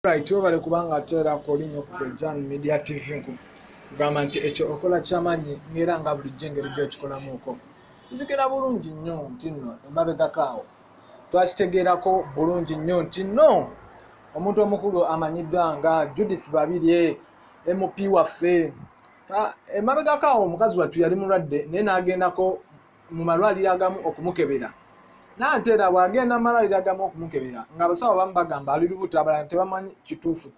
Right, wabale kubanga atera kolinyo ku Jan Media TV kugamba nti ekyo okola kyamanyi ngera nga buli jengeri gyekikolamu uko. Tujukira bulungi nnyo nti nno emabegakaawo twakitegeerako bulungi nnyo nti nno omuntu omukulu amanyiddwa nga Judith Babirye MP waffe. Emabegakaawo omukazi wattu yali mulwadde naye n'agendako mu malwaliro agamu okumukebera. Nante era bwagenda malwaliro agamu okumukebera ng'abasawo abamu bagamba ali lubuto, abalala tebamanyi kituufu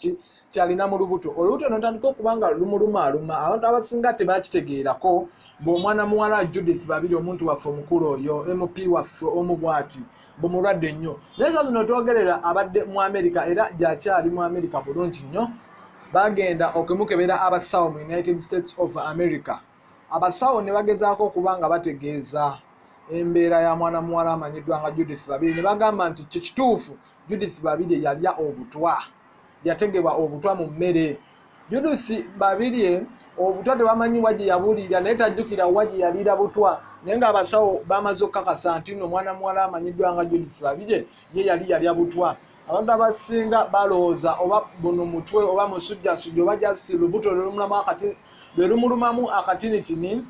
kyalina mu lubuto. Olubuto notandika okubanga lumulumaaluma, abantu abasinga tebakitegeerako. Bw'omwana muwala Judith Babirye omuntu waffe omukulu oyo MP waffe omu bw'ati bumulwadde nnyo. Naye saa zino twogerera abadde mu America era gy'akyali mu America bulungi nnyo. Bagenda okumukebera abasawo mu United States of America. Abasawo ne bagezaako okubanga bategeeza embeera ya mwana muwala amanyiddwa nga Judith Babirye. Ne bagamba nti kituufu Judith Babirye yalya obutwa, yategebwa obutwa mu mmere. Judith Babirye obutwa tebamanyi wa gye yabulira naye tajjukira wa gye yaliira butwa, naye ng'abasawo bamaze okukakasa nti nno mwana muwala amanyiddwa nga Judith Babirye ye yalya butwa. Abantu abasinga balowooza oba buno mutwe oba musujjasujja oba jasi lubuto lwelumulumamu akatinitini.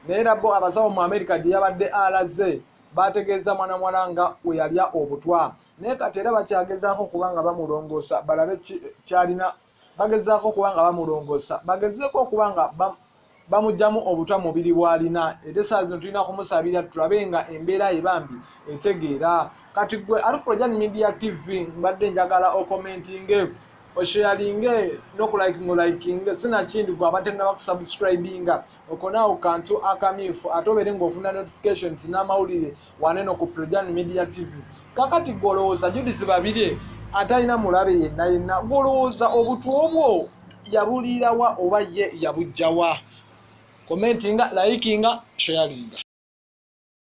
Naye era bo abasawo mu America gye yabadde alaze bategeeza mwana muwala nga we yalya obutwa. Naye kati era bakyagezaako okubanga bamulongoosa balabe kyalina, bagezaako okubanga bamulongoosa bagezeeko okubanga bamugyamu obutwa mubiri bw'alina. Era saa zino tulina kumusabira tulabe nga embeera ye bambi etegeera. Kati gwe ali ku Jan Media TV mbadde njagala okomentinge, osharinge n'okulakinga sinakindi gwe abadde n'abakusubscribinga okonaawo kantu akamyufu ate obeere ng'ofuna notifications n'amawulire waneno ku Jan Media TV. Kakati gw'olowooza Judith Babirye atalina mulabe yenna gw'olowooza obutwa obwo yabuliira wa oba ye yabujja wa? Commentinga, likinga, sharinga.